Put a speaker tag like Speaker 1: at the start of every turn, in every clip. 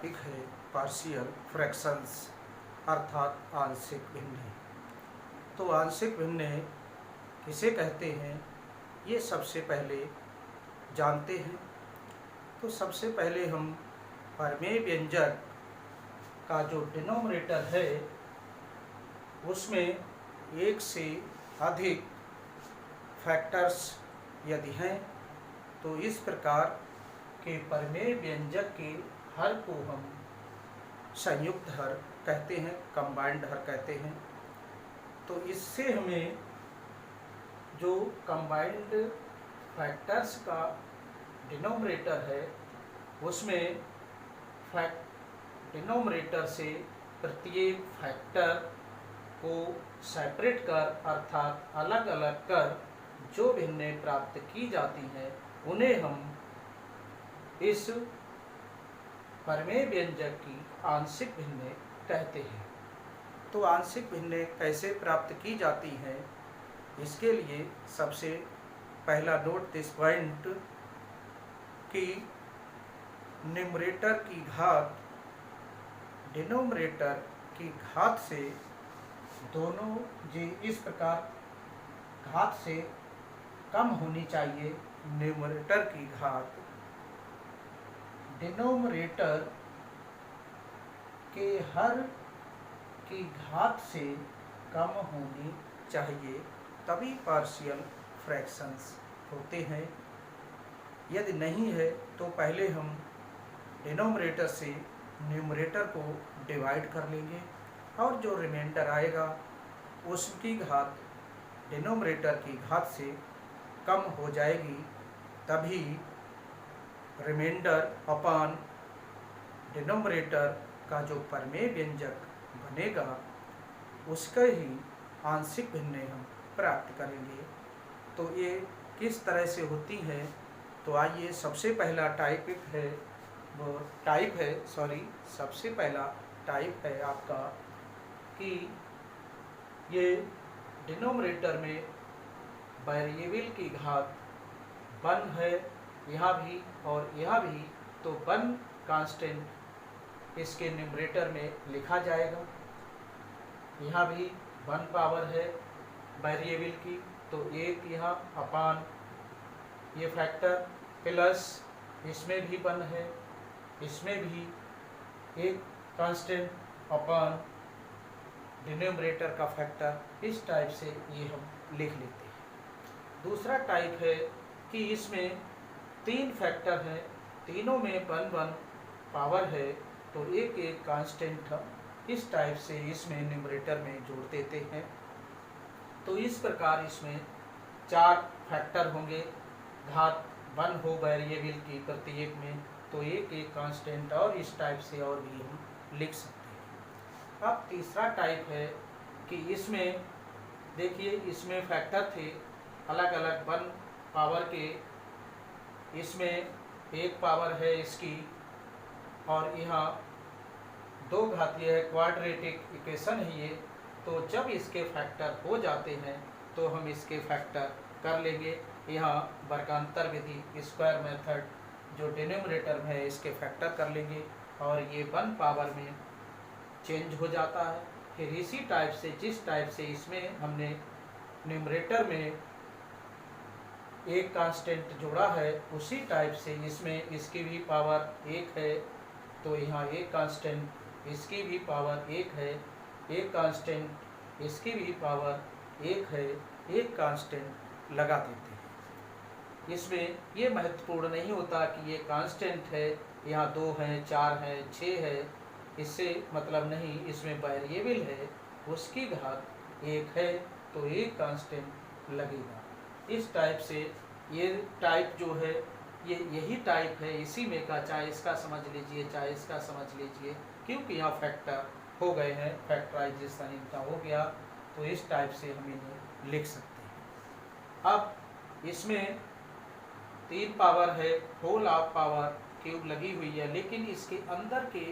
Speaker 1: Topic है partial fractions अर्थात आंशिक भिन्नय। तो आंशिक भिन्नय किसे कहते हैं ये सबसे पहले जानते हैं। तो सबसे पहले हम परमेय व्यंजक का जो डिनोमिनेटर है उसमें एक से अधिक फैक्टर्स यदि हैं तो इस प्रकार के परमेय व्यंजक के हर को हम संयुक्त हर कहते हैं, कंबाइंड हर कहते हैं। तो इससे हमें जो कंबाइंड फैक्टर्स का डिनोमिनेटर है उसमें डिनोमिनेटर से प्रत्येक फैक्टर को सेपरेट कर अर्थात अलग अलग कर जो भिन्नय प्राप्त की जाती हैं उन्हें हम इस परमेय व्यंजक की आंशिक भिन्नय कहते हैं। तो आंशिक भिन्नय कैसे प्राप्त की जाती है इसके लिए सबसे पहला नोट दिस पॉइंट कि न्यूमरेटर की घात डिनोमिनेटर की घात से दोनों जी इस प्रकार घात से कम होनी चाहिए। न्यूमरेटर की घात डिनोमिनेटर के हर की घात से कम होनी चाहिए तभी पार्शियल फ्रैक्शंस होते हैं। यदि नहीं है तो पहले हम डिनोमिनेटर से न्यूमरेटर को डिवाइड कर लेंगे और जो रिमाइंडर आएगा उसकी घात डिनोमिनेटर की घात से कम हो जाएगी, तभी रिमाइंडर अपॉन डिनोमिनेटर का जो परमेय व्यंजक बनेगा उसका ही आंशिक भिन्नय हम प्राप्त करेंगे। तो ये किस तरह से होती है तो आइए सबसे पहला सबसे पहला टाइप है आपका कि ये डिनोमिनेटर में वेरिएबल की घात 1 है यहाँ भी और यहाँ भी, तो 1 कांस्टेंट इसके न्यूमरेटर में लिखा जाएगा। यहाँ भी 1 पावर है वेरिएबल की, तो 1 यहाँ अपान ये फैक्टर प्लस इसमें भी 1 है, इसमें भी 1 कांस्टेंट अपान डिनोमिनेटर का फैक्टर। इस टाइप से ये हम लिख लेते हैं। दूसरा टाइप है कि इसमें 3 फैक्टर हैं, तीनों में 1 पावर है, तो एक कांस्टेंट इस टाइप से इसमें न्यूमरेटर में जोड़ देते हैं। तो इस प्रकार इसमें 4 फैक्टर होंगे, घात 1 हो वेरिएबल की प्रत्येक में, तो एक कांस्टेंट और इस टाइप से और भी हम लिख सकते हैं। अब तीसरा टाइप है कि इसमें देखिए इसमें फैक्टर थे अलग अलग 1 पावर के, इसमें 1 पावर है इसकी और यहाँ 2 घातीय है, क्वाड्रेटिक इक्वेशन है ये। तो जब इसके फैक्टर हो जाते हैं तो हम इसके फैक्टर कर लेंगे। यहाँ वर्गांतर विधि स्क्वायर मेथड जो डिनोमिनेटर में है इसके फैक्टर कर लेंगे और ये 1 पावर में चेंज हो जाता है। फिर इसी टाइप से जिस टाइप से इसमें हमने न्यूमरेटर में एक कांस्टेंट जोड़ा है उसी टाइप से इसमें इसकी भी पावर 1 है, तो यहाँ एक कांस्टेंट इसकी भी पावर 1 है, एक कांस्टेंट इसकी भी पावर 1 है, एक कांस्टेंट लगा देते हैं। इसमें ये महत्वपूर्ण नहीं होता कि ये कांस्टेंट है, यहाँ 2 हैं, 4 हैं, 6 है, इससे मतलब नहीं। इसमें वेरिएबल है उसकी घात 1 है तो एक कांस्टेंट लगेगा। इस टाइप से ये टाइप जो है ये यही टाइप है इसी में का, चाहे इसका समझ लीजिए चाहे इसका समझ लीजिए, क्योंकि यहाँ फैक्टर हो गए हैं, फैक्टराइजेशन इनका हो गया, तो इस टाइप से हम इन्हें लिख सकते हैं। अब इसमें 3 पावर है, होल ऑफ पावर क्यूब लगी हुई है, लेकिन इसके अंदर के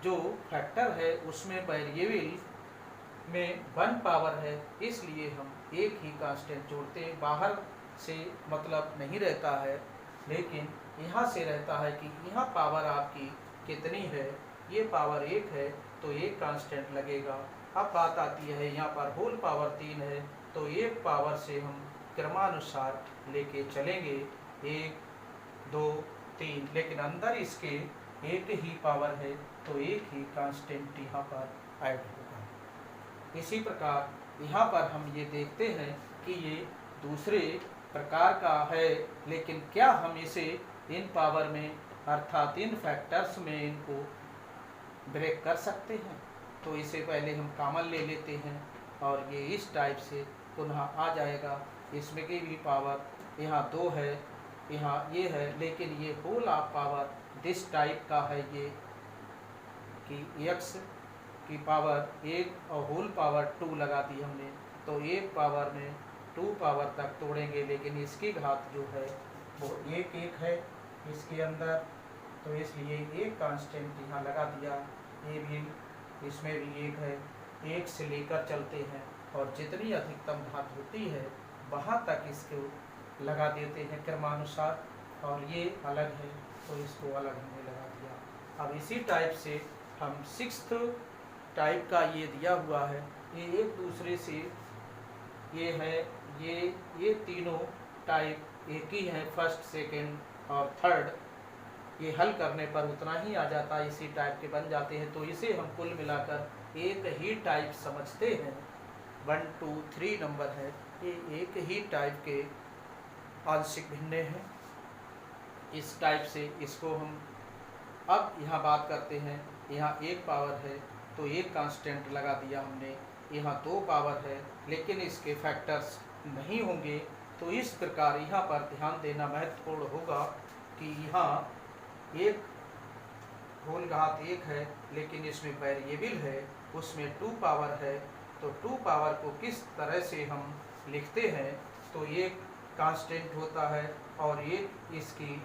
Speaker 1: जो फैक्टर है उसमें वेरिएबल में 1 पावर है, इसलिए हम एक ही कांस्टेंट जोड़ते हैं। बाहर से मतलब नहीं रहता है, लेकिन यहाँ से रहता है कि यहाँ पावर आपकी कितनी है, ये पावर 1 है तो 1 कांस्टेंट लगेगा। अब बात आती है यहाँ पर होल पावर 3 है तो 1 पावर से हम क्रमानुसार लेके चलेंगे, 1 2 3, लेकिन अंदर इसके एक ही पावर है तो एक ही कांस्टेंट यहाँ पर ऐड होगा। इसी प्रकार यहाँ पर हम ये देखते हैं कि ये दूसरे प्रकार का है, लेकिन क्या हम इसे इन पावर में अर्थात इन फैक्टर्स में इनको ब्रेक कर सकते हैं? तो इसे पहले हम कॉमन ले लेते हैं और ये इस टाइप से पुनः आ जाएगा। इसमें की भी पावर यहाँ 2 है, यहाँ ये है, लेकिन ये whole of power this type का है ये कि x की पावर 1 और होल पावर 2 लगा दी हमने, तो 1 पावर में 2 पावर तक तोड़ेंगे, लेकिन इसकी घात जो है वो 1 है इसके अंदर, तो इसलिए 1 कांस्टेंट यहाँ लगा दिया। ये भी इसमें भी 1 है, 1 से लेकर चलते हैं और जितनी अधिकतम घात होती है वहाँ तक इसको लगा देते हैं क्रमानुसार, और ये अलग है तो इसको अलग हमने लगा दिया। अब इसी टाइप से हम 6th टाइप का ये दिया हुआ है, ये एक दूसरे से ये है, ये तीनों टाइप एक ही है, फर्स्ट सेकंड और थर्ड, ये हल करने पर उतना ही आ जाता है, इसी टाइप के बन जाते हैं। तो इसे हम कुल मिलाकर एक ही टाइप समझते हैं। 1 2 3 नंबर है, ये एक ही टाइप के आंशिक भिन्न हैं। इस टाइप से इसको हम अब यहाँ बात करते हैं। यहाँ 1 पावर है तो 1 कांस्टेंट लगा दिया हमने, यहाँ 2 पावर है लेकिन इसके फैक्टर्स नहीं होंगे, तो इस प्रकार यहाँ पर ध्यान देना महत्वपूर्ण होगा कि यहाँ 1 होल घात 1 है लेकिन इसमें वेरिएबल है, उसमें 2 पावर है, तो 2 पावर को किस तरह से हम लिखते हैं, तो 1 कांस्टेंट होता है और 1 इसकी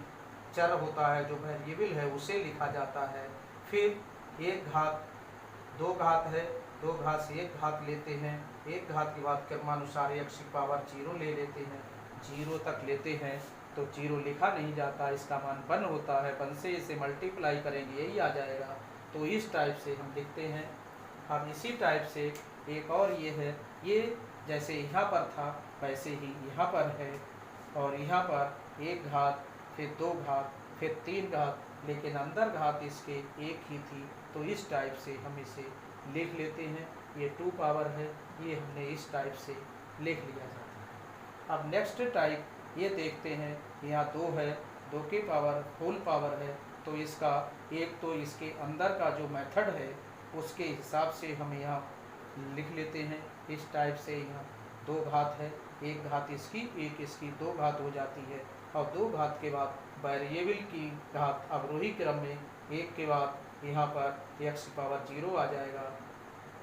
Speaker 1: चर होता है जो वेरिएबल है उसे लिखा जाता है। फिर 1 घात 2 घात है, 2 घात से 1 घात लेते हैं, 1 घात के बाद क्रमानुसार x की पावर 0 ले लेते हैं, 0 तक लेते हैं तो 0 लिखा नहीं जाता, इसका मान 1 होता है, 1 से इसे मल्टीप्लाई करेंगे यही आ जाएगा, तो इस टाइप से हम लिखते हैं। अब इसी टाइप से एक और ये है, ये जैसे यहाँ पर था वैसे ही यहाँ पर है, और यहाँ पर 1 घात फिर 2 घात फिर 3 घात, लेकिन अंदर घात इसके एक ही थी, तो इस टाइप से हम इसे लिख लेते हैं। ये 2 पावर है, ये हमने इस टाइप से लिख लिया जाता है। अब नेक्स्ट टाइप ये देखते हैं, यहाँ 2 है, 2 की पावर होल पावर है, तो इसका एक तो इसके अंदर का जो मेथड है उसके हिसाब से हम यहाँ लिख लेते हैं। इस टाइप से यहाँ 2 घात है, 1 घात इसकी, 1 इसकी, 2 घात हो जाती है, और 2 घात के बाद वेरिएबल की घात अवरोही क्रम में 1 के बाद यहाँ पर x की पावर 0 आ जाएगा,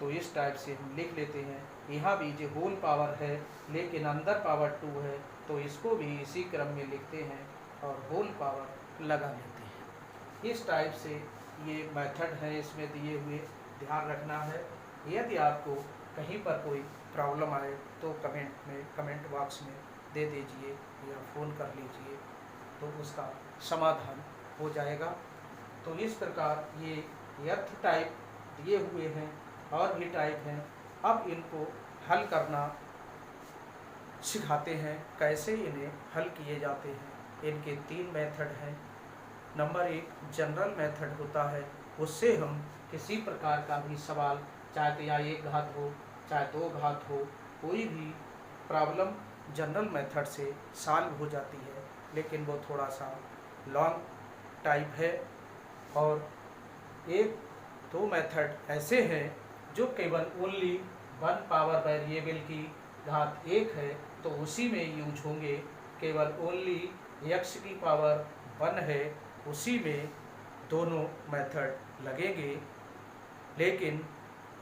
Speaker 1: तो इस टाइप से हम लिख लेते हैं। यहाँ भी जो होल पावर है लेकिन अंदर पावर 2 है, तो इसको भी इसी क्रम में लिखते हैं और होल पावर लगा लेते हैं। इस टाइप से ये मेथड है इसमें दिए हुए, ध्यान रखना है। यदि आपको कहीं पर कोई प्रॉब्लम आए तो कमेंट बॉक्स में दे दीजिए या फ़ोन कर लीजिए, तो उसका समाधान हो जाएगा। तो इस प्रकार ये अर्थ टाइप दिए हुए हैं, और भी टाइप हैं। अब इनको हल करना सिखाते हैं, कैसे इन्हें हल किए जाते हैं। इनके 3 मेथड हैं। नंबर 1 जनरल मेथड होता है, उससे हम किसी प्रकार का भी सवाल, चाहे तो या 1 घात हो चाहे 2 घात हो, कोई भी प्रॉब्लम जनरल मेथड से सॉल्व हो जाती है, लेकिन वो थोड़ा सा लॉन्ग टाइप है। और 1-2 मेथड ऐसे हैं जो केवल ओनली 1 पावर वेरिएबल की घात 1 है तो उसी में यूज होंगे, केवल ओनली x की पावर 1 है उसी में दोनों मेथड लगेंगे। लेकिन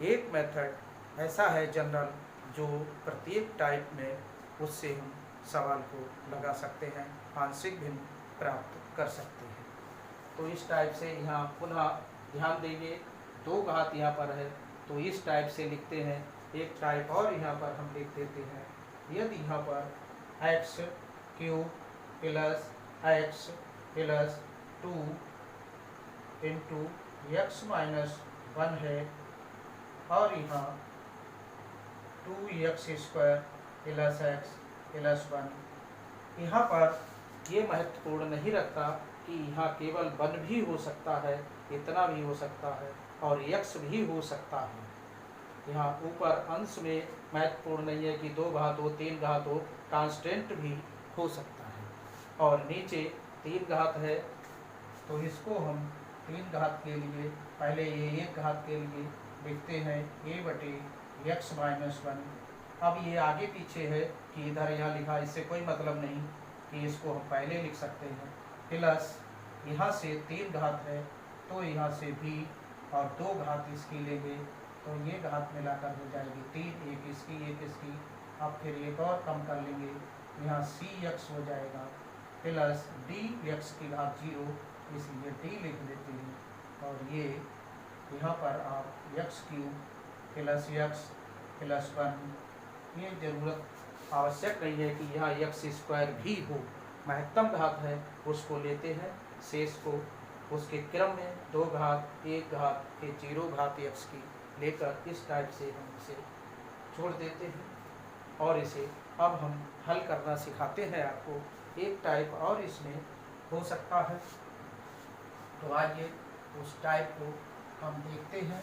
Speaker 1: एक मेथड ऐसा है जनरल, जो प्रत्येक टाइप में उससे हम सवाल को लगा सकते हैं, आंशिक भिन्न प्राप्त कर सकते हैं। तो इस टाइप से यहाँ पुनः ध्यान देंगे, 2 घात यहाँ पर है तो इस टाइप से लिखते हैं। एक टाइप और यहाँ पर हम लिख देते हैं, यदि यहाँ पर x³ + x + 2 into x minus one है और यहाँ 2x² plus x plus one. यहाँ पर ये महत्वपूर्ण नहीं रखता कि यहाँ केवल 1 भी हो सकता है, इतना भी हो सकता है और x भी हो सकता है। यहाँ ऊपर अंश में महत्वपूर्ण नहीं है कि 2 घात हो 3 घात हो, कांस्टेंट भी हो सकता है। और नीचे 3 घात है तो इसको हम 3 घात के लिए पहले ये 1 घात के लिए लिखते हैं a/x माइनस वन। अब ये आगे पीछे है कि इधर यहाँ लिखा, इससे कोई मतलब नहीं कि इसको हम पहले लिख सकते हैं। प्लस यहाँ से 3 घात है तो यहाँ से b और 2 घात इसकी लेंगे तो ये घात मिलाकर हो जाएगी 3, एक इसकी। अब फिर एक और कम कर लेंगे, यहाँ cx हो जाएगा प्लस dx की घात 0, इसलिए d लिख देते हैं। और ये यहाँ पर आप x³ plus x plus one, ये जरूरत आवश्यक नहीं है कि यहाँ x² भी हो, महत्तम घात है उसको लेते हैं, शेष को उसके क्रम में 2 घात 1 घात के 0 घात x की लेकर इस टाइप से हम इसे छोड़ देते हैं। और इसे अब हम हल करना सिखाते हैं आपको। एक टाइप और इसमें हो सकता है, तो आइए उस टाइप को हम देखते हैं।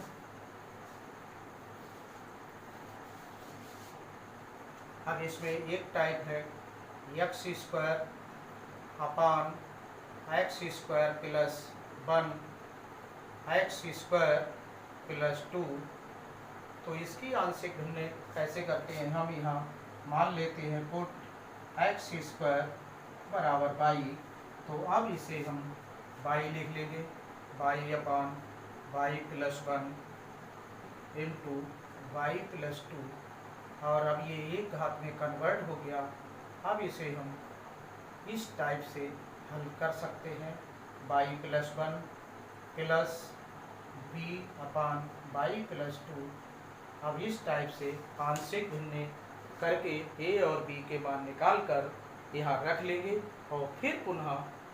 Speaker 1: अब इसमें एक टाइप है x² अपान x² प्लस 1 x² प्लस 2। तो इसकी आंशिक भिन्न कैसे करते हैं, हम यहाँ मान लेते हैं पुट x² बराबर y। तो अब इसे हम y लिख लेंगे, y अपान y plus 1 into y plus 2। और अब ये 1 घात में कन्वर्ट हो गया। अब इसे हम इस टाइप से हल कर सकते हैं, y प्लस 1 प्लस b अपान y प्लस 2। अब इस टाइप से आंशिक भिन्न करके a और b के मान निकाल कर यहाँ रख लेंगे और फिर पुनः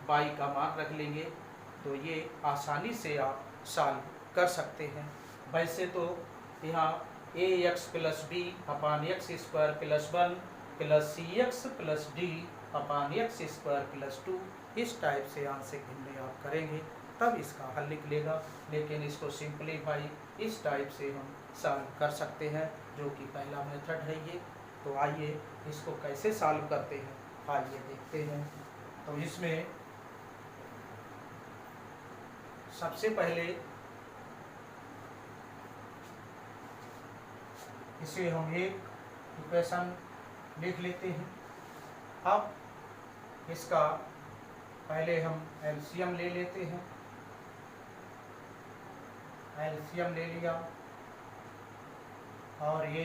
Speaker 1: y का मान रख लेंगे। तो ये आसानी से आप सॉल्व कर सकते हैं। वैसे तो यहाँ ax प्लस b अपान x² plus 1 plus cx plus d अपान x² प्लस 2, इस टाइप से आंशिक भिन्न आप करेंगे तब इसका हल निकलेगा। लेकिन इसको सिंपलीफाई इस टाइप से हम सॉल्व कर सकते हैं, जो कि पहला मेथड है ये। तो आइए इसको कैसे सॉल्व करते हैं, आइए देखते हैं। तो इसमें सबसे पहले इसे हम एक इक्वेशन लिख लेते हैं। अब इसका पहले हम एलसीएम ले लेते हैं। एलसीएम ले लिया और ये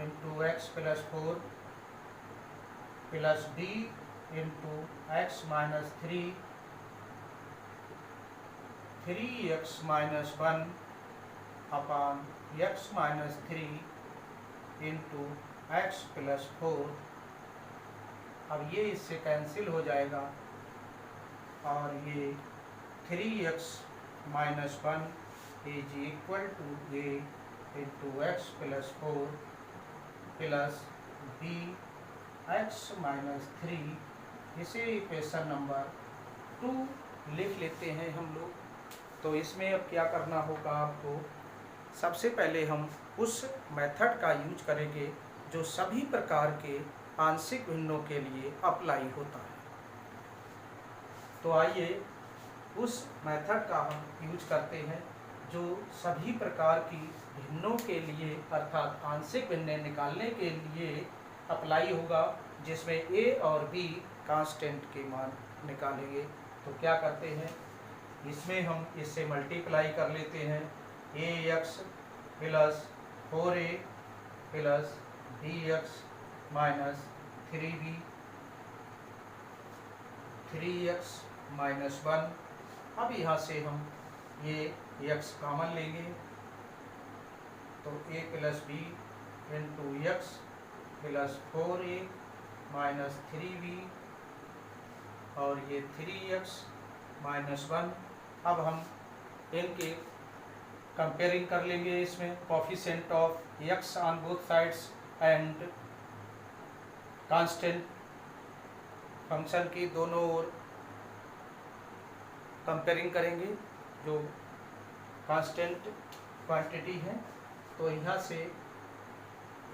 Speaker 1: into x plus 4 plus b into x minus 3x minus 1 अपान x minus 3 into x plus 4। अब ये इससे कैंसिल हो जाएगा और ये 3x minus 1 is equal to a into x plus 4 plus b x minus 3। इसे इक्वेशन नंबर 2 लिख लेते हैं हम लोग। तो इसमें अब क्या करना होगा आपको, सबसे पहले हम उस मेथड का यूज करेंगे जो सभी प्रकार के आंशिक भिन्नों के लिए अप्लाई होता है। तो आइए उस मेथड का हम यूज करते हैं जो सभी प्रकार की भिन्नों के लिए अर्थात आंशिक भिन्न निकालने के लिए अप्लाई होगा, जिसमें a और b कांस्टेंट के मान निकालेंगे। तो क्या करते हैं, इसमें हम इससे मल्टीप्लाई कर लेते हैं, ax plus 4a plus bx minus 3b 3x minus 1। अब यहाँ से हम ये x कॉमन लेंगे तो a plus b into x plus 4a minus 3b और ये 3x माइनस 1। अब हम इनके कंपेयरिंग कर लेंगे। इसमें coefficient of x on both sides and constant function की दोनों ओर कंपेयरिंग करेंगे जो कांस्टेंट क्वांटिटी है। तो यहाँ से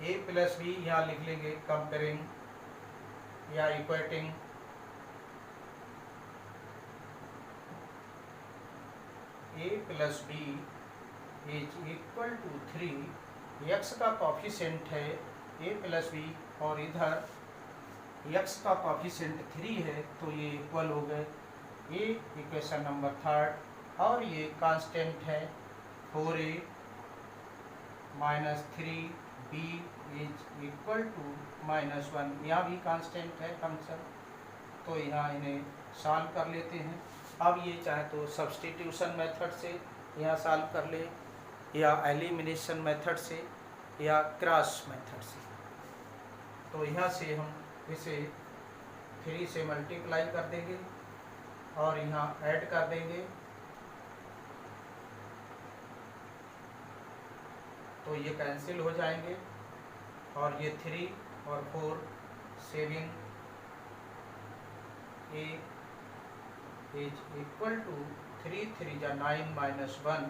Speaker 1: a प्लस बी यहाँ लिख लेंगे कंपेयरिंग या equating a plus b is equal to 3। X का कॉफिशिएंट है a प्लस बी और इधर x का कॉफिशिएंट 3 है, तो ये इक्वल हो गए। ये इक्वेशन नंबर 3 और ये कांस्टेंट है 4a minus 3b is equal to -1। यहाँ भी कांस्टेंट है फंक्शन, तो यहाँ इन्हें सॉल्व कर लेते हैं। अब ये चाहे तो सब्स्टिट्यूशन मेथड से यहाँ सॉल्व कर ले या एलिमिनेशन मेथड से या क्रॉस मेथड से। तो यहाँ से हम इसे 3 से मल्टीप्लाई कर देंगे और यहाँ ऐड कर देंगे, तो ये कैंसिल हो जाएंगे और ये 3 और 4 7 a इज इक्वल टू 3 3 जा 9 माइनस 1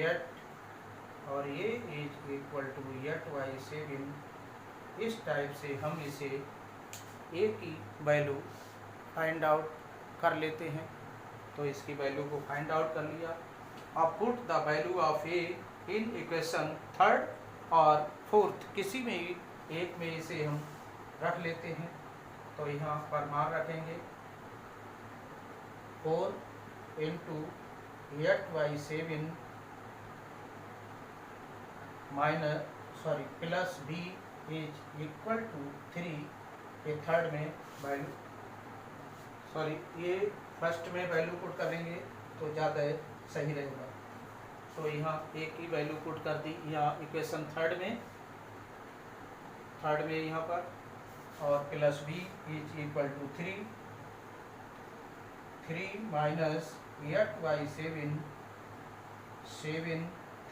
Speaker 1: 8 और ये इज इक्वल टू 8y7। इस टाइप से हम इसे a की वैल्यू फाइंड आउट कर लेते हैं। तो इसकी वैल्यू को फाइंड आउट कर लिया। अब put the value of a in equation 3rd और 4th किसी में भी एक में इसे हम रख लेते हैं। तो यहाँ पर मान रखेंगे 4 into 8y7 plus b is equal to 3। ये 3rd में वैल्यू ये 1st में वैल्यू पुट करेंगे तो ज़्यादा सही रहेगा। तो यहाँ a की वैल्यू पुट कर दी यहाँ इक्वेशन 3rd में यहाँ पर, और plus b is equal to 3 minus 8y7 7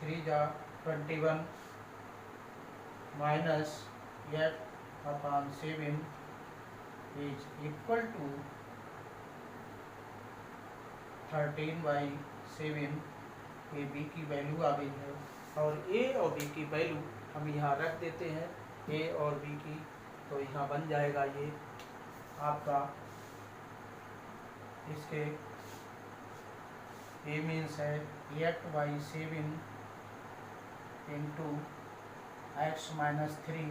Speaker 1: 3 जा 21 minus 8/7 is equal to 13/7। A b की वैल्यू आ गई है और ए और बी की वैल्यू हम यहाँ रख देते हैं, ए और बी की। तो यहाँ बन जाएगा ये आपका, इसके ए मीन्स है 8y7 into x minus 3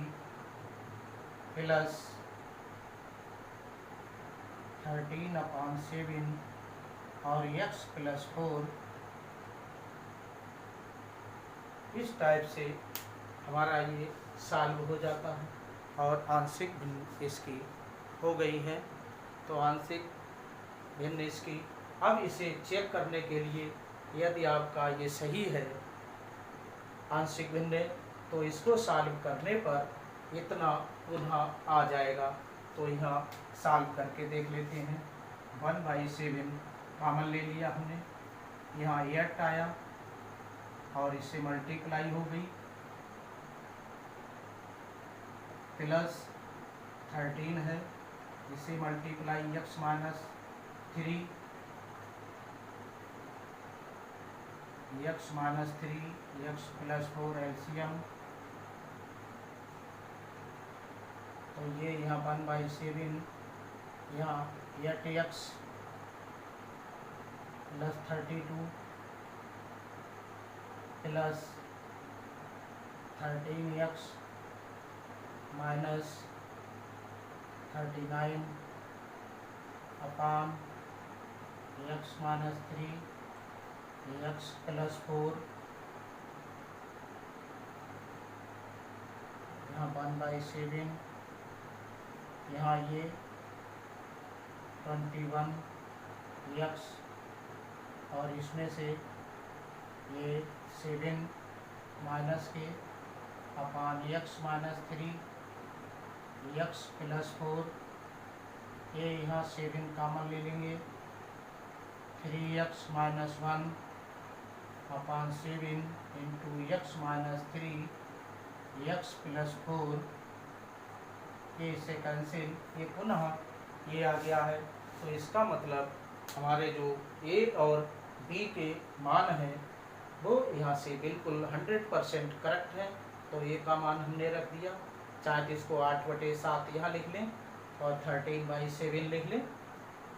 Speaker 1: plus 13/7 और x प्लस 4। इस टाइप से हमारा ये सॉल्व हो जाता है और आंशिक भिन्न इसकी हो गई है। तो आंशिक भिन्न इसकी, अब इसे चेक करने के लिए यदि आपका ये सही है आंशिक भिन्न, तो इसको सॉल्व करने पर इतना पुनः आ जाएगा। तो यहाँ सॉल्व करके देख लेते हैं। 1/7 कॉमन ले लिया हमने, यहाँ 8 आया और इससे मल्टीप्लाई हो गई प्लस 13 है, इसे multiply x minus 3 x minus 3 x plus 4 LCM. तो ये यहाँ 1/7 यहाँ 8x plus 32 plus 13x minus 39 अपान x माइनस 3 x प्लस 4। यहाँ 1/7 यहाँ ये 21x और इसमें से ये 7 माइनस के अपान x माइनस 3 x प्लस 4। ये यहाँ 7 कॉमन ले लेंगे, 3x minus 1 upon 7 into x minus 3 x plus 4, ये इससे कैंसिल, ये पुनः ये आ गया है। तो इसका मतलब हमारे जो ए और बी के मान हैं वो यहाँ से बिल्कुल 100% करेक्ट है। तो ए का मान हमने रख दिया, चाहे तो इसको 8/7 यहाँ लिख लें और 13/7 लिख लें,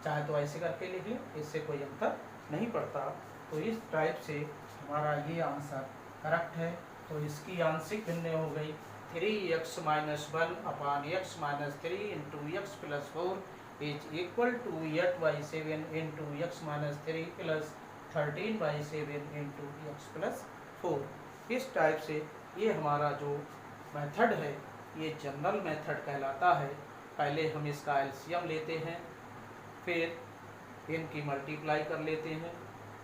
Speaker 1: चाहे तो ऐसे करके लिख लें, इससे कोई अंतर नहीं पड़ता। तो इस टाइप से हमारा ये आंसर करेक्ट है। तो इसकी आंशिक भिन्न हो गई 3x - 1 upon x - 3 into x plus 4 is equal to 8/7 into x minus 3 plus 13/7 into x plus 4। इस टाइप से ये हमारा जो मेथड है ये जनरल मेथड कहलाता है। पहले हम इसका एलसीएम लेते हैं, फिर इनकी मल्टीप्लाई कर लेते हैं,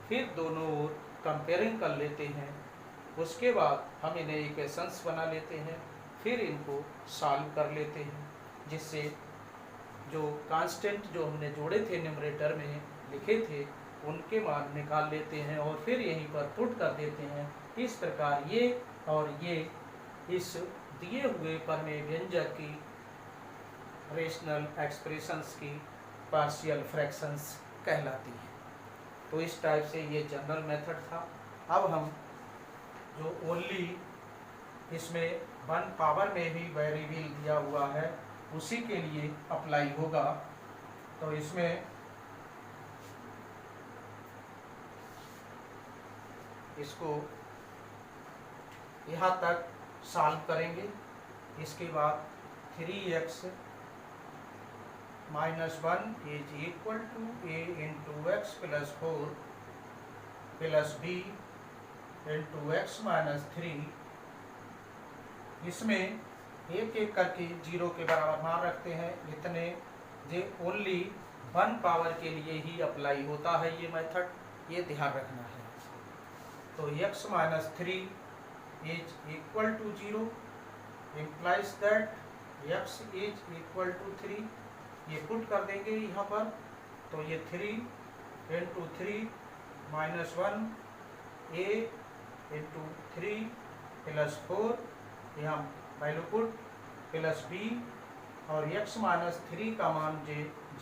Speaker 1: फिर दोनों ओर कंपेयरिंग कर लेते हैं, उसके बाद हम इन्हें इक्वेशंस बना लेते हैं, फिर इनको सॉल्व कर लेते हैं, जिससे जो कांस्टेंट जो हमने जोड़े थे न्यूमरेटर में लिखे थे उनके मान निकाल लेते हैं और फिर यहीं पर पुट कर देते हैं। इस प्रकार ये और ये इस दिए हुए प्रमेय व्यंजक की रेशनल एक्सप्रेशंस की पार्शियल फ्रैक्शंस कहलाती है। तो इस टाइप से ये जनरल मेथड था। अब हम जो ओनली इसमें 1 पावर में भी वेरिएबल दिया हुआ है उसी के लिए अप्लाई होगा। तो इसमें इसको यहाँ तक सॉल्व करेंगे, इसके बाद 3x - 1 is equal to a into x plus 4 plus b into x minus 3। इसमें एक एक करके 0 के बराबर मान रखते हैं। इतने जे ओनली 1 पावर के लिए ही अप्लाई होता है ये मेथड, ये ध्यान रखना है। तो x minus 3 is equal to 0 implies that x is equal to 3। ये पुट कर देंगे यहाँ पर, तो ये 3 into 3 minus 1 a into 3 plus 4, यहाँ वैल्यू पुट प्लस b, और x माइनस 3 का मान जो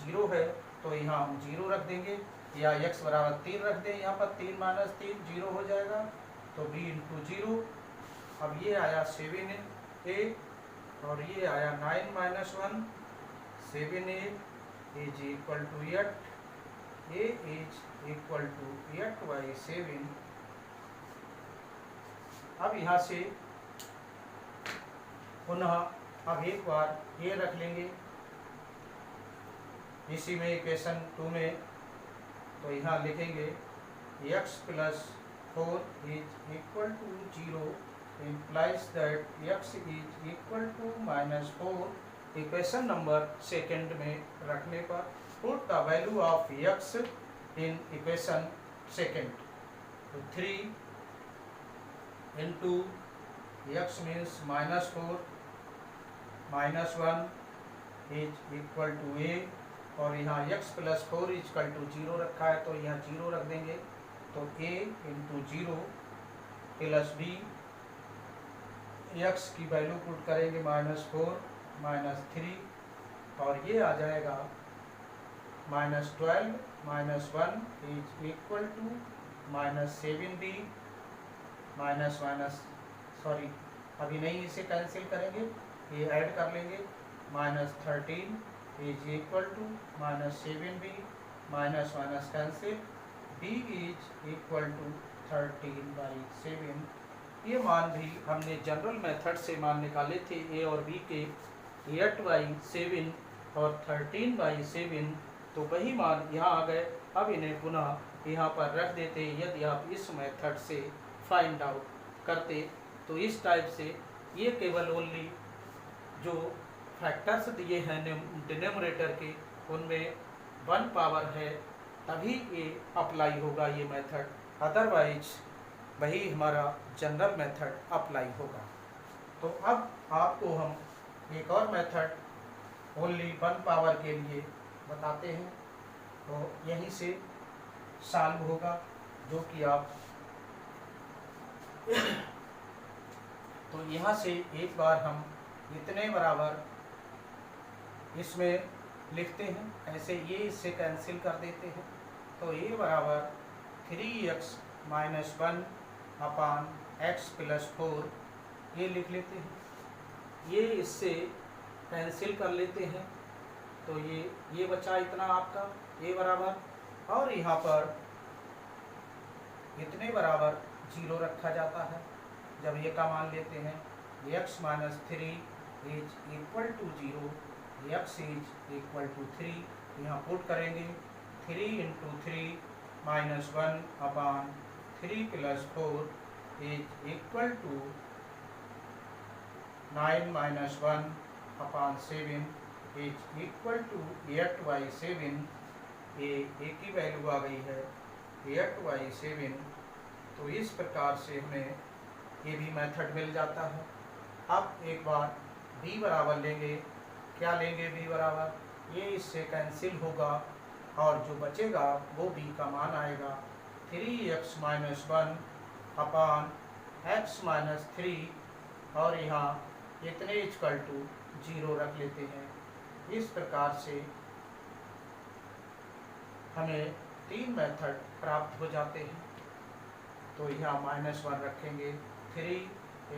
Speaker 1: 0 है तो यहाँ हम 0 रख देंगे, या x बराबर 3 रख दें, यहाँ पर 3 माइनस 3 0 हो जाएगा, तो b इंटू 0। अब ये आया 7a और ये आया 9 minus 1, 7a is equal to 8, a is equal to 8/7। अब यहाँ से पुनः अब एक बार ये रख लेंगे इसी में इक्वेशन 2 में, तो यहाँ लिखेंगे x plus 4 is equal to 0 implies that x is equal to -4। Equation number second में रखने पर put the value of x in equation second. तो 3 into x means -4 minus 1 is equal to a, और यहाँ x प्लस 4 इक्वल टू 0 रखा है तो यहाँ 0 रख देंगे, तो a into 0 plus b, x की वैल्यू पुट करेंगे -4 -3, और ये आ जाएगा -12 -1 is equal to -7b sorry अभी नहीं, इसे कैंसिल करेंगे, ये ऐड कर लेंगे, -13 is equal to -7b minus cancel, b is equal to 13/7। ये मान भी हमने जनरल मेथड से मान निकाले थे a और b के 8/7 और 13/7, तो वही मान यहाँ आ गए। अब इन्हें पुनः यहाँ पर रख देते। यदि आप इस मेथड से फाइंड आउट करते तो इस टाइप से ये केवल ओनली जो फैक्टर्स दिए हैं डिनोमिनेटर के उनमें 1 पावर है तभी ये अप्लाई होगा ये मेथड, अदरवाइज वही हमारा जनरल मेथड अप्लाई होगा। तो अब आपको हम एक और मेथड ओनली 1 पावर के लिए बताते हैं, तो यहीं से सॉल्व होगा, जो कि आप तो यहाँ से एक बार हम इतने बराबर इसमें लिखते हैं, ऐसे ये इससे कैंसिल कर देते हैं। तो ये बराबर 3x - 1 अपान x + 4 ये लिख लेते हैं। ये इससे कैंसिल कर लेते हैं, तो ये बचा इतना आपका ये बराबर, और यहाँ पर इतने बराबर 0 रखा जाता है। जब ये का मान लेते हैं x - 3 is equal to 0, x is equal to 3, यहाँ पुट करेंगे 3 × 3 - 1 upon 3 + 4 is equal to 9 - 1 upon 7 is equal to 8/7। ये एक ही वैल्यू आ गई है 8/7। तो इस प्रकार से हमें ये भी मेथड मिल जाता है। अब एक बार b बराबर लेंगे, क्या लेंगे b बराबर, ये इससे कैंसिल होगा और जो बचेगा वो b का मान आएगा 3x - 1 अपान x - 3, और यहाँ इतने इक्वल टू 0 रख लेते हैं। इस प्रकार से हमें 3 मेथड प्राप्त हो जाते हैं। तो यहाँ -1 रखेंगे, 3 ×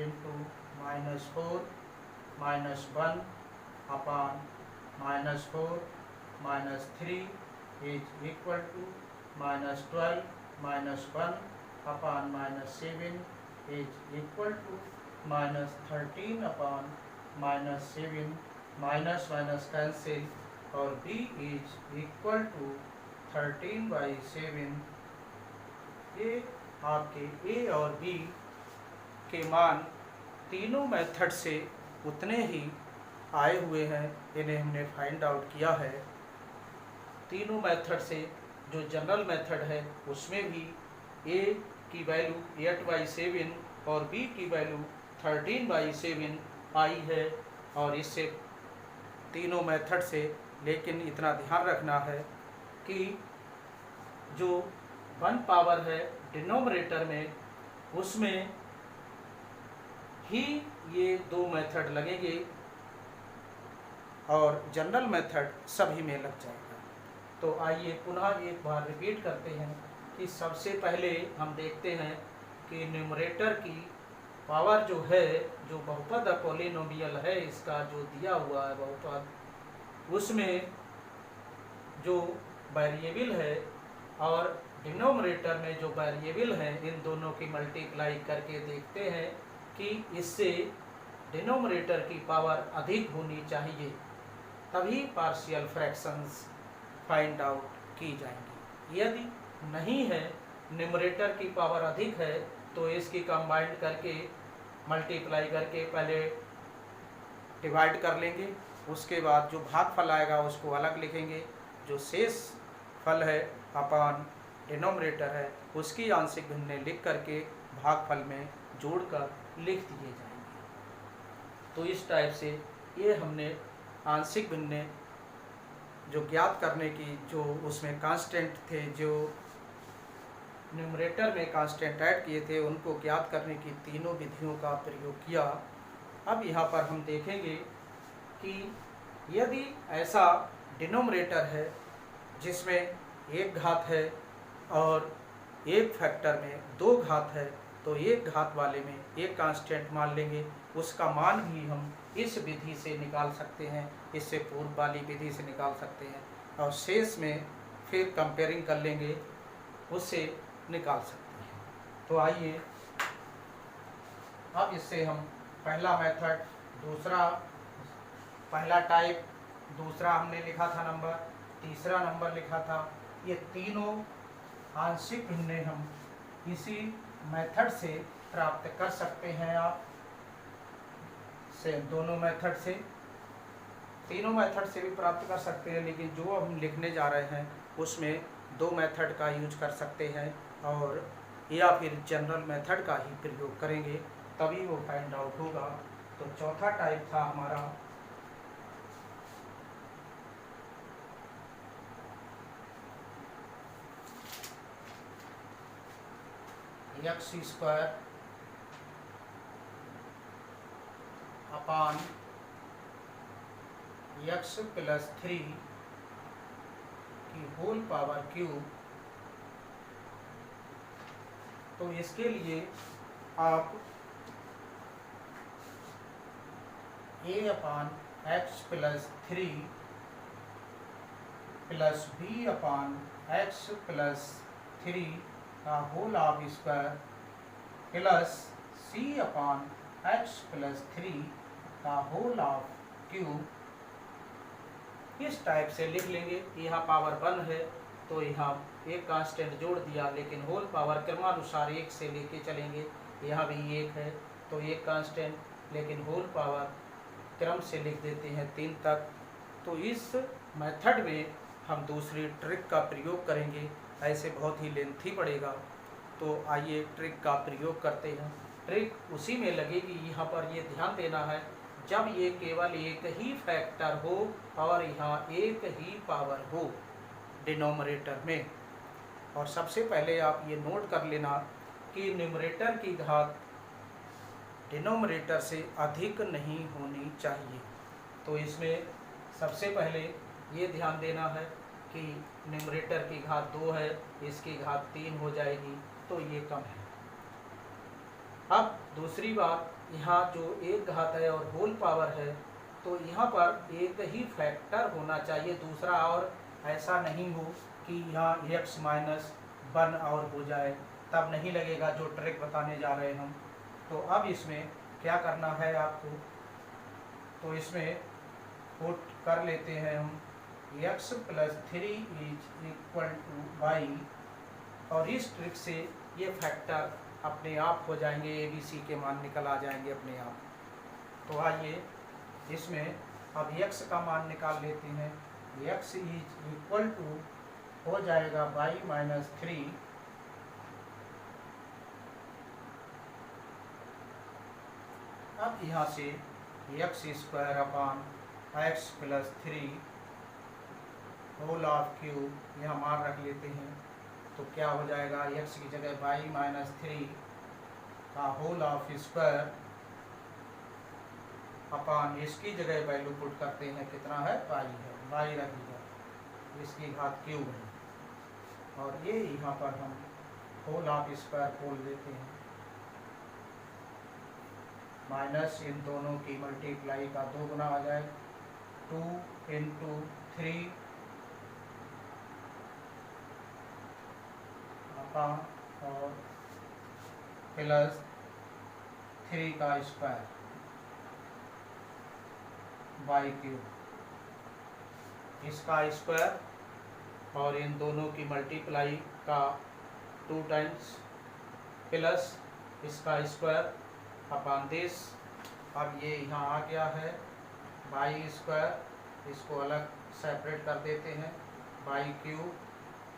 Speaker 1: -4 - 1 upon -4 - 3 is equal to -12 - 1 upon -7 is equal to -13 upon -7, minus cancel, और b इज इक्वल टू 13/7। ये आपके a और b के मान तीनों मेथड से उतने ही आए हुए हैं, इन्हें हमने फाइंड आउट किया है। तीनों मेथड से जो जनरल मेथड है उसमें भी a की वैल्यू 8/7 और b की वैल्यू 13/7 आई है, और इससे तीनों मेथड से, लेकिन इतना ध्यान रखना है कि जो 1 पावर है डिनोमिनेटर में, उसमें ही ये 2 मेथड लगेंगे और जनरल मेथड सभी में लग जाएगा। तो आइए पुनः एक बार रिपीट करते हैं कि सबसे पहले हम देखते हैं कि न्यूमरेटर की पावर जो है, जो बहुपद पॉलिनोमियल है, इसका जो दिया हुआ है बहुपद, उसमें जो वेरिएबल है और डिनोमिनेटर में जो वेरिएबल है, इन दोनों की मल्टीप्लाई करके देखते हैं कि इससे डिनोमिनेटर की पावर अधिक होनी चाहिए, तभी पार्शियल फ्रैक्शंस फाइंड आउट की जाएंगी। यदि नहीं है, न्यूमरेटर की पावर अधिक है, तो इसकी कंबाइंड करके मल्टीप्लाई करके पहले डिवाइड कर लेंगे, उसके बाद जो भागफल आएगा उसको अलग लिखेंगे, जो शेष फल है अपान डिनोमिनेटर है उसकी आंशिक भिन्ने लिख करके भागफल में जोड़कर लिख दिए जाएंगे। तो इस टाइप से ये हमने आंशिक भिन्ने जो ज्ञात करने की, जो उसमें कांस्टेंट थे, जो न्यूमरेटर में कांस्टेंट ऐड किए थे, उनको ज्ञात करने की तीनों विधियों का प्रयोग किया। अब यहाँ पर हम देखेंगे कि यदि ऐसा डिनोमिनेटर है जिसमें एक घात है और एक फैक्टर में 2 घात है, तो एक घात वाले में एक कांस्टेंट मान लेंगे, उसका मान भी हम इस विधि से निकाल सकते हैं, इससे पूर्व वाली विधि से निकाल सकते हैं, और शेष में फिर कंपेयरिंग कर लेंगे, उससे निकाल सकते हैं। तो आइए अब इससे हम पहला मेथड, दूसरा, पहला टाइप, दूसरा हमने लिखा था नंबर, तीसरा नंबर लिखा था, ये तीनों आंशिक भिन्ने हम इसी मेथड से प्राप्त कर सकते हैं। आप से दोनों मेथड से, तीनों मेथड से भी प्राप्त कर सकते हैं, लेकिन जो हम लिखने जा रहे हैं उसमें 2 मेथड का यूज कर सकते हैं, और या फिर जनरल मेथड का ही प्रयोग करेंगे, तभी वो फाइंड आउट होगा। तो चौथा टाइप था हमारा x² अपॉन x प्लस 3 की होल पावर क्यूब। तो इसके लिए आप a upon x plus 3 plus b upon x plus 3 का whole of square plus c upon x plus 3 का होल ऑफ क्यूब इस टाइप से लिख लेंगे। यहाँ पावर 1 है तो यहाँ एक कांस्टेंट जोड़ दिया, लेकिन होल पावर क्रमानुसार 1 से लेके चलेंगे। यहाँ भी 1 है तो एक कांस्टेंट, लेकिन होल पावर क्रम से लिख देते हैं 3 तक। तो इस मेथड में हम दूसरी ट्रिक का प्रयोग करेंगे, ऐसे बहुत ही लेंथी पड़ेगा। तो आइए ट्रिक का प्रयोग करते हैं। ट्रिक उसी में लगेगी, यहाँ पर ये ध्यान देना है, जब ये केवल एक ही फैक्टर हो और यहाँ एक ही पावर हो डिनोमिनेटर में। और सबसे पहले आप ये नोट कर लेना कि न्यूमरेटर की घात डिनोमिनेटर से अधिक नहीं होनी चाहिए। तो इसमें सबसे पहले ये ध्यान देना है कि न्यूमरेटर की घात 2 है, इसकी घात 3 हो जाएगी, तो ये कम है। अब दूसरी बात, यहाँ जो एक घात है और होल पावर है, तो यहाँ पर एक ही फैक्टर होना चाहिए, दूसरा और ऐसा नहीं हो कि यहाँ x माइनस 1 और हो जाए, तब नहीं लगेगा जो ट्रिक बताने जा रहे हैं हम। तो अब इसमें क्या करना है आपको, तो इसमें पुट कर लेते हैं हम x plus 3 is equal to y, और इस ट्रिक से ये फैक्टर अपने आप हो जाएंगे, ABC के मान निकल आ जाएंगे अपने आप। तो आइए इसमें अब x का मान निकाल लेते हैं। x इज इक्वल टू हो जाएगा y माइनस 3 अब यहाँ से x square upon x plus 3 whole of cube यहाँ मान रख लेते हैं। तो क्या हो जाएगा, एक्स की जगह y माइनस 3 का होल ऑफ स्क्वायर अपॉन इसकी जगह वैल्यू पुट करते हैं, कितना है y है, y रख दिया, इसकी घात क्यूब है। और ये यहाँ पर हम होल ऑफ स्क्वायर खोल देते हैं, माइनस इन दोनों की मल्टीप्लाई का 2 गुना आ जाए, 2 इंटू 3 अपॉन और प्लस 3 का स्क्वायर बाई क्यूब, इसका स्क्वायर और इन दोनों की मल्टीप्लाई का 2 टाइम्स प्लस इसका स्क्वायर अपॉन दिस। अब ये यहाँ आ गया है बाई स्क्वायर, इसको अलग सेपरेट कर देते हैं, by cube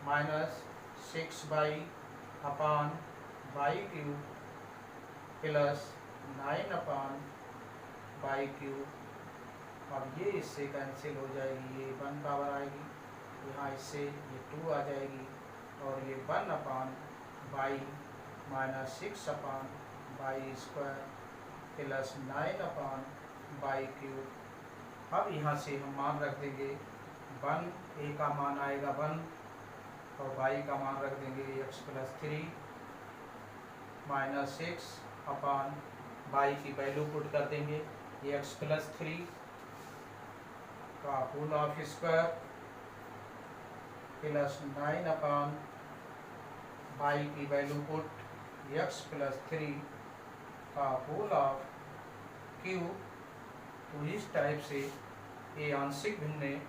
Speaker 1: minus 6 by upon by cube plus 9 upon by cube. अब ये इससे कैंसिल हो जाएगी, ये 1 पावर आएगी, यहाँ इससे ये 2 आ जाएगी, और ये 1 upon by minus 6 upon by square plus 9 upon by cube. अब यहाँ से हम मान रख देंगे 1, a का मान आएगा 1, और बाई का मान रख देंगे x plus 3 minus 6 upon by की वैल्यू पुट कर देंगे, ये x प्लस 3 का whole of square plus 9 upon by की वैल्यू पुट x प्लस 3 का होल ऑफ क्यूब। तो इस टाइप से ये आंशिक भिन्नें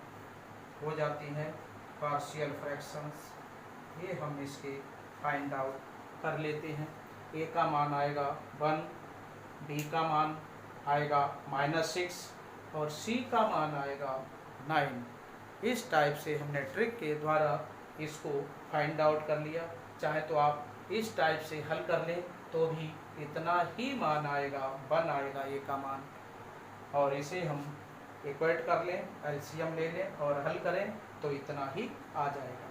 Speaker 1: हो जाती हैं, पार्शियल फ्रैक्शंस। ये हम इसके फाइंड आउट कर लेते हैं। a का मान आएगा 1, b का मान आएगा -6 और c का मान आएगा 9। इस टाइप से हमने ट्रिक के द्वारा इसको फाइंड आउट कर लिया। चाहे तो आप इस टाइप से हल कर लें तो भी इतना ही मान आएगा, 1 आएगा a का मान, और इसे हम इक्वेट कर लें, एलसीएम ले लें और हल करें तो इतना ही आ जाएगा।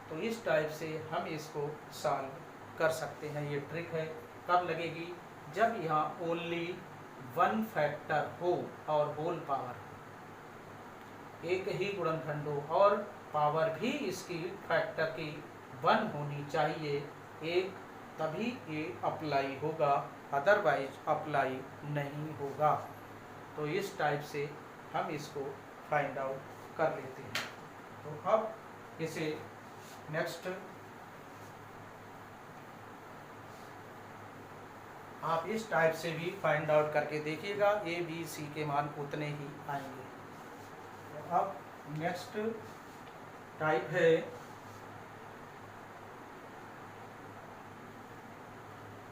Speaker 1: तो इस टाइप से हम इसको सॉल्व कर सकते हैं। ये ट्रिक है, कब लगेगी, जब यहाँ ओनली वन फैक्टर हो और होल पावर, एक ही गुणनखंड हो और पावर भी इसकी फैक्टर की 1 होनी चाहिए एक, तभी ये अप्लाई होगा, अदरवाइज अप्लाई नहीं होगा। तो इस टाइप से हम इसको फाइंड आउट कर लेते हैं। तो अब इसे नेक्स्ट आप इस टाइप से भी फाइंड आउट करके देखिएगा, ए बी सी के मान उतने ही आएंगे। तो अब नेक्स्ट टाइप है,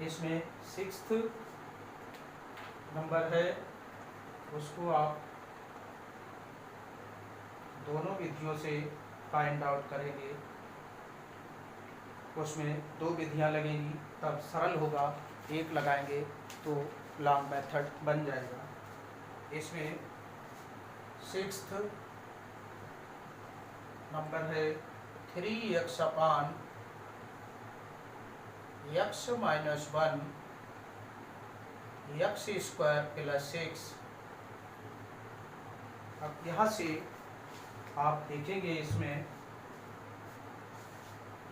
Speaker 1: इसमें 6th नंबर है, उसको आप दोनों विधियों से फाइंड आउट करेंगे। उसमें 2 विधियां लगेंगी तब सरल होगा, एक लगाएंगे तो लॉन्ग मेथड बन जाएगा। इसमें 6th नंबर है 3x अपान x minus 1 x square plus 6। अब यहाँ से आप देखेंगे, इसमें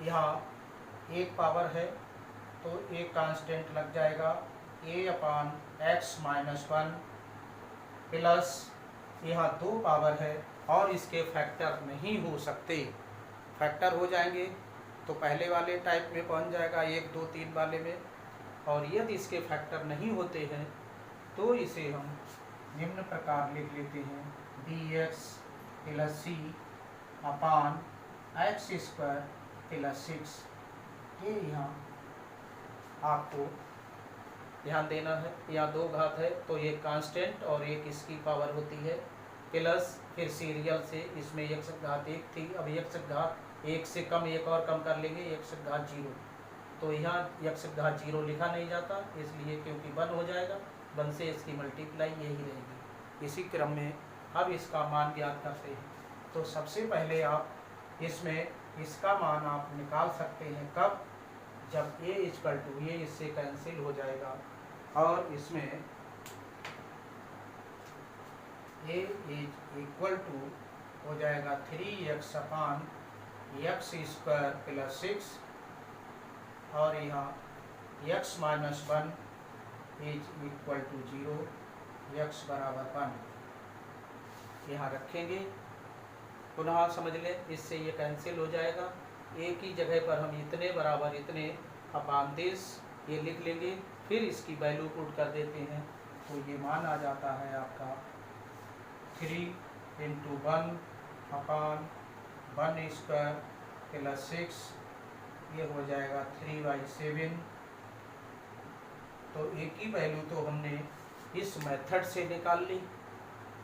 Speaker 1: यहाँ एक पावर है तो एक कांस्टेंट लग जाएगा, a upon x minus 1 plus यहाँ 2 पावर है और इसके फैक्टर नहीं हो सकते, फैक्टर हो जाएंगे तो पहले वाले टाइप में पहुंच जाएगा 1 2 3 वाले में, और यदि इसके फैक्टर नहीं होते हैं तो इसे हम निम्न प्रकार लिख लेते हैं, dx प्लस सी अपान एक्स स्क्वायर प्लस 6। ये यहाँ आपको ध्यान देना है, यहाँ 2 घात है तो एक कांस्टेंट और एक इसकी पावर होती है, प्लस फिर सीरियल से इसमें x घात 1 थी, अब x घात 1 से कम एक और कम कर लेंगे, x घात 0, तो यहाँ x घात 0 लिखा नहीं जाता इसलिए क्योंकि 1 हो जाएगा, 1 से इसकी मल्टीप्लाई यही रहेगी। इसी क्रम में अब इसका मान ज्ञात करते हैं। तो सबसे पहले आप इसमें इसका मान आप निकाल सकते हैं, कब? जब a इक्वल टू, ये इससे कैंसिल हो जाएगा और इसमें a इज इक्वल टू हो जाएगा 3x upon x square plus 6 और यहाँ x minus 1 is equal to 0, x बराबर 1 यहाँ रखेंगे। पुनः समझ लें, इससे ये कैंसिल हो जाएगा, एक ही जगह पर हम इतने बराबर इतने अपान 30 ये लिख लेंगे, फिर इसकी वैल्यू पुट कर देते हैं तो ये मान आ जाता है आपका 3 इंटू 1 अपान 1 स्क्वायर प्लस 6, ये हो जाएगा 3/7। तो एक ही वैल्यू तो हमने इस मेथड से निकाल ली।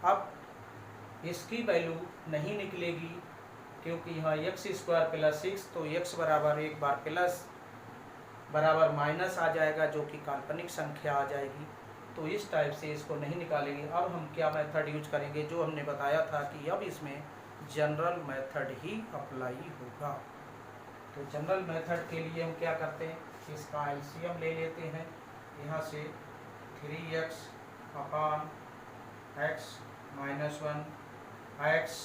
Speaker 1: अब इसकी वैल्यू नहीं निकलेगी क्योंकि यहाँ एक्स स्क्वायर प्लस 6, तो x बराबर एक बार प्लस बराबर माइनस आ जाएगा जो कि काल्पनिक संख्या आ जाएगी, तो इस टाइप से इसको नहीं निकालेंगे। अब हम क्या मेथड यूज करेंगे, जो हमने बताया था कि अब इसमें जनरल मेथड ही अप्लाई होगा। तो जनरल मेथड के लिए हम क्या करते हैं, इसका एलसीएम ले लेते हैं, यहाँ से 3x upon x minus 1 x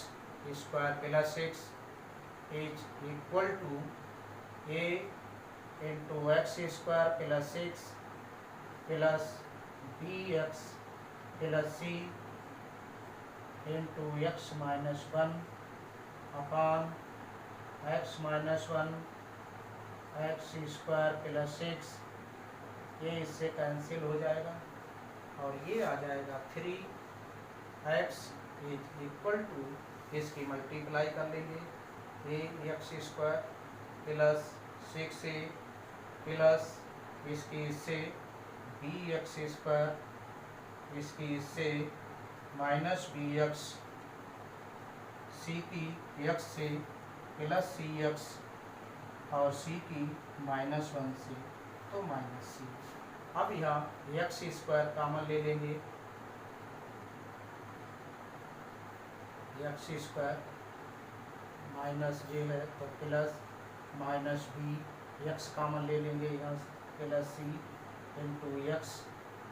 Speaker 1: square plus 6 is equal to a into x square plus 6 plus bx plus c into x minus 1 upon x minus 1 x square plus 6, ये इससे कैंसिल हो जाएगा और ये आ जाएगा 3x इज इक्वल टू, इसकी multiply कर लेंगे, a x square plus 6a plus इसकी इससे bx स्क्वायर, इसकी इससे माइनस bx, c की x से प्लस cx और c की माइनस 1 से, तो माइनस c। अब यहाँ एक्स स्क्वायर कॉमन ले लेंगे, एक्स स्क्वायर माइनस जे है तो plus minus b, x common ले लेंगे यहाँ प्लस सी इंटू एक्स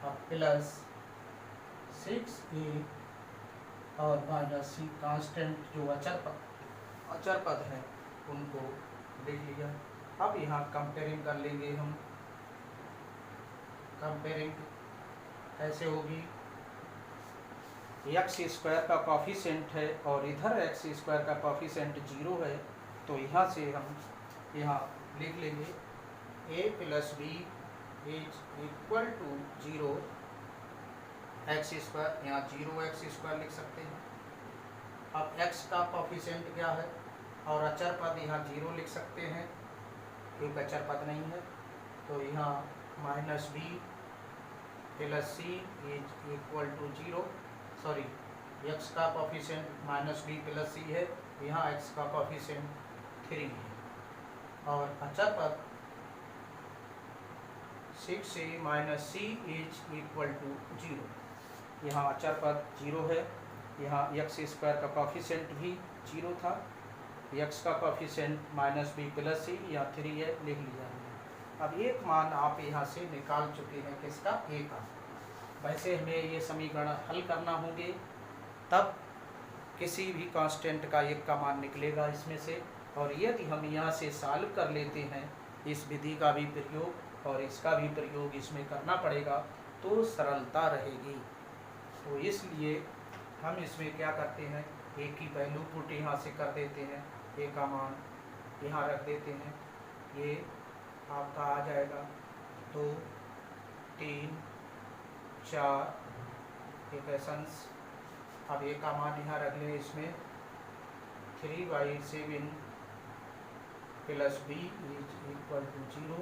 Speaker 1: और प्लस 6a और माइनस सी कांस्टेंट जो अचर पद है उनको लिख लिया। अब यहाँ कंपेयरिंग कर लेंगे हम। कंपेयरिंग कैसे होगी, एक्स स्क्वायर का कॉफिशेंट है और इधर एक्स स्क्वायर का कॉफिशेंट 0 है, तो यहाँ से हम यहाँ लिख लेंगे a plus b is equal to 0 x square, यहाँ 0 एक्स स्क्वायर लिख सकते हैं। अब x का कॉफिशेंट क्या है और अचर पद यहाँ 0 लिख सकते हैं क्योंकि अचर पद नहीं है, तो यहाँ minus b plus c is equal to 0, sorry x का coefficient minus b plus c है, यहाँ x का कॉफिशेंट 3 है और अचर पद 6a minus c is equal to 0, यहाँ अचर पद 0 है, यहाँ एक्स स्क्वायर का कॉफिशेंट भी 0 था, x का कॉफिशेंट माइनस बी प्लस सी यहाँ 3 है, लिख लिया हमने। अब एक मान आप यहाँ से निकाल चुके हैं किसका, a का। वैसे हमें ये समीकरण हल करना होंगे, तब किसी भी कांस्टेंट का एक का मान निकलेगा इसमें से, और यदि हम यहाँ से सॉल्व कर लेते हैं, इस विधि का भी प्रयोग और इसका भी प्रयोग इसमें करना पड़ेगा, तो सरलता रहेगी। तो इसलिए हम इसमें क्या करते हैं, a की वैल्यू पुट यहाँ से कर देते हैं, a का मान यहाँ रख देते हैं, ये आपका आ जाएगा 2 3 4 इक्वेशंस। अब a का मान यहाँ रख लें, इसमें 3/7 plus b is equal to 0,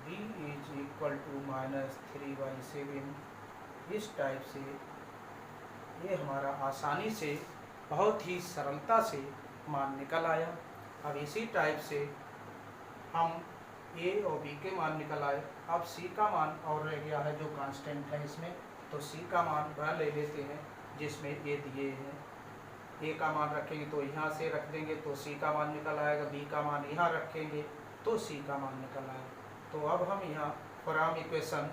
Speaker 1: b is equal to minus 3/7। इस टाइप से ये हमारा आसानी से बहुत ही सरलता से मान निकल आया। अब इसी टाइप से हम a और b के मान निकल आए। अब c का मान और रह गया है जो कांस्टेंट है इसमें, तो c का मान वह ले लेते हैं जिसमें ये दिए हैं। a का मान रखेंगे तो यहाँ से रख देंगे तो c का मान निकल आएगा, b का मान यहाँ रखेंगे तो c का मान निकल आएगा। तो अब हम यहाँ फ्रॉम इक्वेशन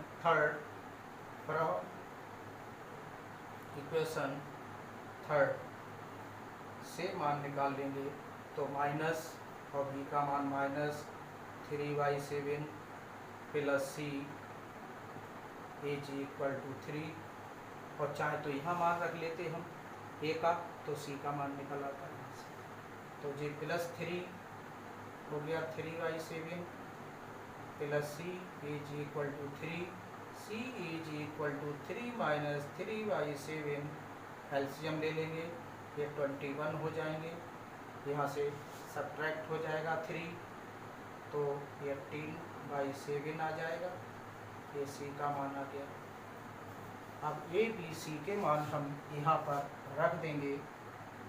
Speaker 1: थर्ड से मान निकाल लेंगे, तो माइनस और b का मान minus 3/7 plus c is equal to 3, और चाहे तो यहाँ मान रख लेते हम a का, तो c का मान निकल आता है यहाँ से। तो जी प्लस 3 हो गया 3/7 plus c is equal to 3, c is equal to 3 minus 3/7, LCM ले लेंगे, ये 21 हो जाएंगे, यहाँ से सब्ट्रैक्ट हो जाएगा 3, तो ये 18/7 आ जाएगा, ये c का मान आ गया। अब a b c के मान हम यहाँ पर रख देंगे,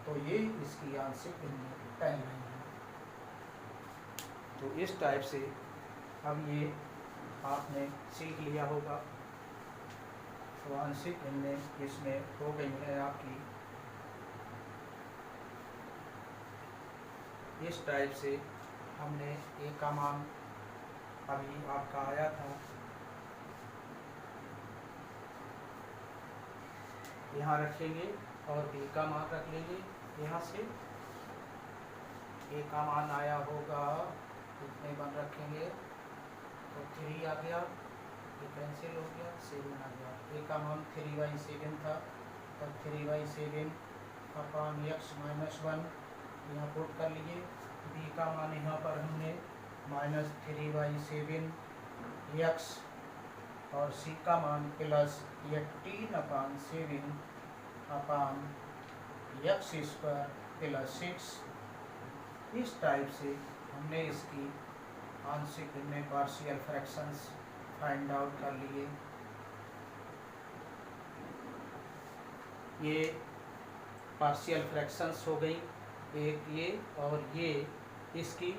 Speaker 1: तो ये इसकी आंशिक भिन्न कहलाएंगे। तो इस टाइप से अब ये आपने सीख लिया होगा। तो आंशिक भिन्न इसमें हो गई है आपकी। इस टाइप से हमने a का मान अभी आपका आया था, यहाँ रखेंगे और b का मान रख लेंगे। यहाँ से a का मान आया होगा, इतने मान रखेंगे तो 3 आ गया, ये कैंसिल हो गया, 7 आ गया। a का मान 3/7 था, तब 3/7 अपॉन x माइनस 1 यहाँ पुट कर लिए। b का मान यहाँ पर हमने माइनस 3/7 x और c का मान plus 18/7 upon x square plus 6। इस टाइप से हमने इसकी आंशिक भिन्न पार्शियल फ्रैक्शंस फाइंड आउट कर लिए। ये पार्शियल फ्रैक्शंस हो गई, एक ये और ये इसकी।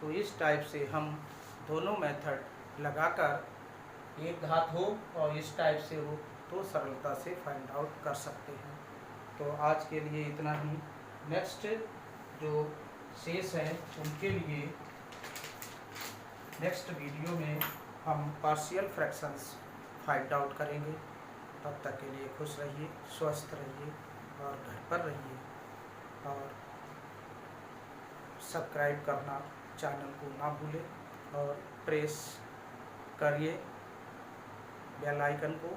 Speaker 1: तो इस टाइप से हम दोनों मेथड लगाकर एक घात हो और इस टाइप से हो तो सरलता से फाइंड आउट कर सकते हैं। तो आज के लिए इतना ही। नेक्स्ट जो शेष हैं उनके लिए नेक्स्ट वीडियो में हम पार्शियल फ्रैक्शंस फाइंड आउट करेंगे। तब तक के लिए खुश रहिए, स्वस्थ रहिए और घर पर रहिए। और सब्सक्राइब करना चैनल को ना भूलें और प्रेस करिए बेल आइकन को